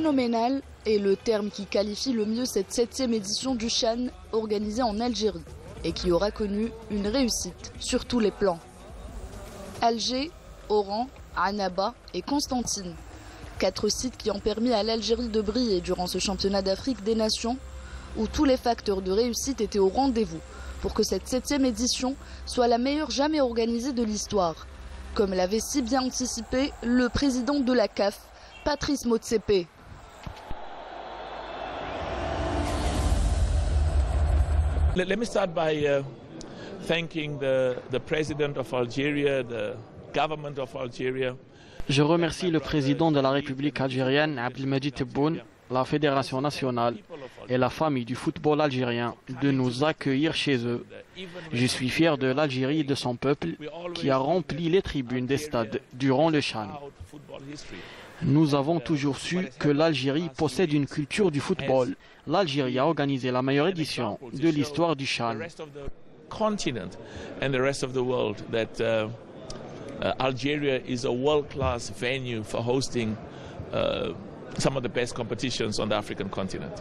Phénoménal est le terme qui qualifie le mieux cette 7e édition du CHAN organisée en Algérie et qui aura connu une réussite sur tous les plans. Alger, Oran, Annaba et Constantine. 4 sites qui ont permis à l'Algérie de briller durant ce championnat d'Afrique des Nations où tous les facteurs de réussite étaient au rendez-vous pour que cette 7e édition soit la meilleure jamais organisée de l'histoire, comme l'avait si bien anticipé le président de la CAF, Patrice Motsepe. Let me start by thanking the president of Algeria, the government of Algeria. Je remercie le président de la République algérienne, Abdelmadjid Tebboune, la Fédération nationale et la famille du football algérien de nous accueillir chez eux. Je suis fier de l'Algérie et de son peuple qui a rempli les tribunes des stades durant le CHAN. Nous avons toujours su que l'Algérie possède une culture du football. L'Algérie a organisé la meilleure édition de l'histoire du CHAN. Algeria is a world-class venue for hosting some of the best competitions on the African continent.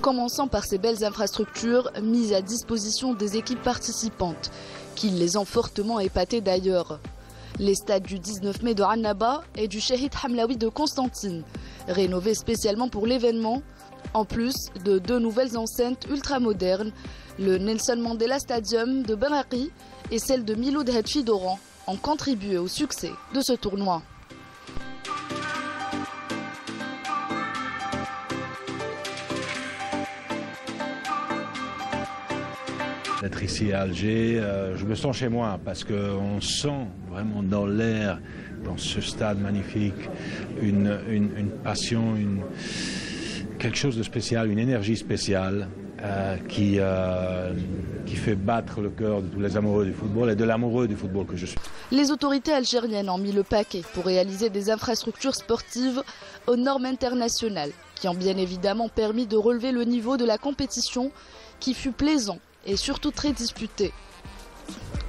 Commençant par ces belles infrastructures mises à disposition des équipes participantes, qui les ont fortement épatées d'ailleurs. Les stades du 19 mai de Annaba et du Chahid Hamlaoui de Constantine, rénovés spécialement pour l'événement, en plus de 2 nouvelles enceintes ultramodernes, le Nelson Mandela Stadium de Baraki et celle de Miloud Hadji d'Oran, ont contribué au succès de ce tournoi. D'être ici à Alger, je me sens chez moi parce qu'on sent vraiment dans l'air, dans ce stade magnifique, une passion, quelque chose de spécial, une énergie spéciale qui fait battre le cœur de tous les amoureux du football et de l'amoureux du football que je suis. Les autorités algériennes ont mis le paquet pour réaliser des infrastructures sportives aux normes internationales qui ont bien évidemment permis de relever le niveau de la compétition qui fut plaisant et surtout très disputé.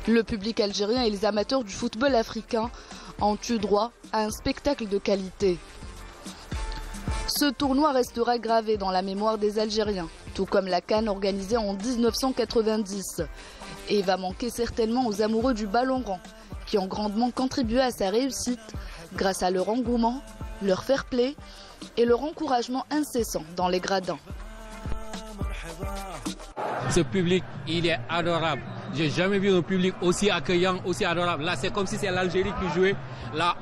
Le public algérien et les amateurs du football africain ont eu droit à un spectacle de qualité. Ce tournoi restera gravé dans la mémoire des Algériens, tout comme la CAN organisée en 1990, et va manquer certainement aux amoureux du ballon rond, qui ont grandement contribué à sa réussite grâce à leur engouement, leur fair-play et leur encouragement incessant dans les gradins. Ce public, il est adorable. J'ai jamais vu un public aussi accueillant, aussi adorable. Là, c'est comme si c'est l'Algérie qui jouait. Là,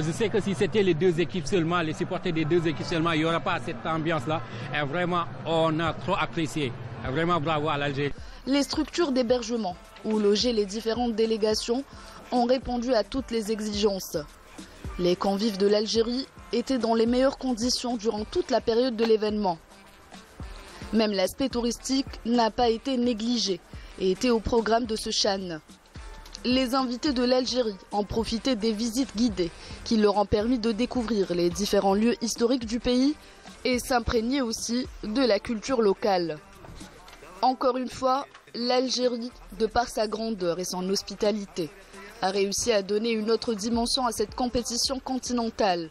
je sais que si c'était les 2 équipes seulement, les supporters des 2 équipes seulement, il n'y aura pas cette ambiance-là. Et vraiment, on a trop apprécié. Vraiment bravo à l'Algérie. Les structures d'hébergement où loger les différentes délégations ont répondu à toutes les exigences. Les convives de l'Algérie étaient dans les meilleures conditions durant toute la période de l'événement. Même l'aspect touristique n'a pas été négligé et était au programme de ce CHAN. Les invités de l'Algérie ont profité des visites guidées qui leur ont permis de découvrir les différents lieux historiques du pays et s'imprégner aussi de la culture locale. Encore une fois, l'Algérie, de par sa grandeur et son hospitalité, a réussi à donner une autre dimension à cette compétition continentale.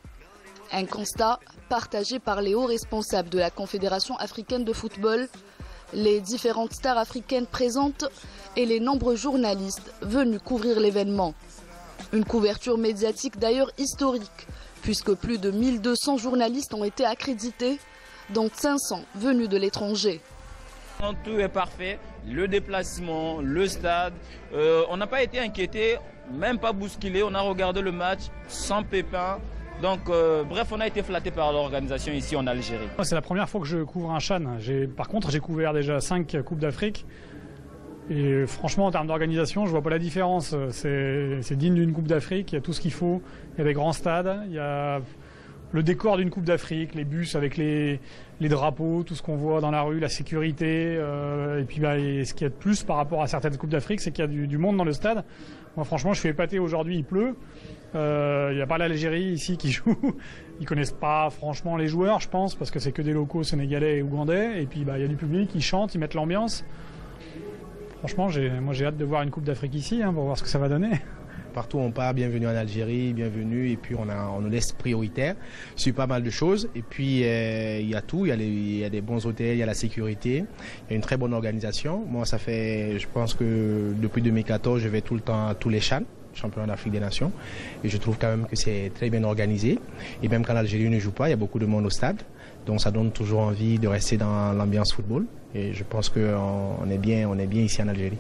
Un constat partagé par les hauts responsables de la Confédération africaine de football, les différentes stars africaines présentes et les nombreux journalistes venus couvrir l'événement. Une couverture médiatique d'ailleurs historique, puisque plus de 1200 journalistes ont été accrédités, dont 500 venus de l'étranger. Tout est parfait, le déplacement, le stade, on n'a pas été inquiétés, même pas bousculés, on a regardé le match sans pépin. Donc, bref, on a été flatté par l'organisation ici en Algérie. C'est la première fois que je couvre un CHAN. Par contre, j'ai couvert déjà 5 Coupes d'Afrique. Et franchement, en termes d'organisation, je vois pas la différence. C'est digne d'une Coupe d'Afrique. Il y a tout ce qu'il faut. Il y a des grands stades. Il y a le décor d'une Coupe d'Afrique, les bus avec les drapeaux, tout ce qu'on voit dans la rue, la sécurité. Et puis, ce qu'il y a de plus par rapport à certaines Coupes d'Afrique, c'est qu'il y a du monde dans le stade. Moi, franchement, je suis épaté aujourd'hui. Il pleut. Il n'y a pas l'Algérie ici qui joue. Ils connaissent pas franchement les joueurs, je pense, parce que c'est que des locaux sénégalais et ougandais. Et puis il y a du public, ils chantent, ils mettent l'ambiance. Franchement, moi j'ai hâte de voir une Coupe d'Afrique ici, pour voir ce que ça va donner. Partout où on part, bienvenue en Algérie, bienvenue, et puis on nous laisse prioritaire sur pas mal de choses. Et puis il y a tout, il y a des bons hôtels, il y a la sécurité, il y a une très bonne organisation. Moi, ça fait, je pense que depuis 2014, je vais tout le temps à tous les CHAN, championnat d'Afrique des Nations, et je trouve quand même que c'est très bien organisé. Et même quand l'Algérie ne joue pas, il y a beaucoup de monde au stade, donc ça donne toujours envie de rester dans l'ambiance football. Et je pense qu'on est bien ici en Algérie.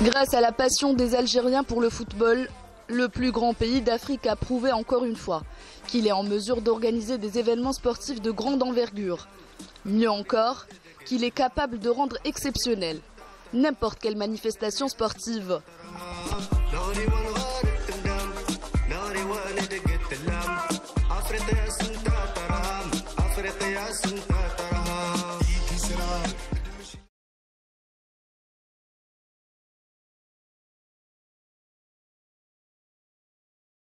Grâce à la passion des Algériens pour le football, le plus grand pays d'Afrique a prouvé encore une fois qu'il est en mesure d'organiser des événements sportifs de grande envergure. Mieux encore, qu'il est capable de rendre exceptionnel n'importe quelle manifestation sportive.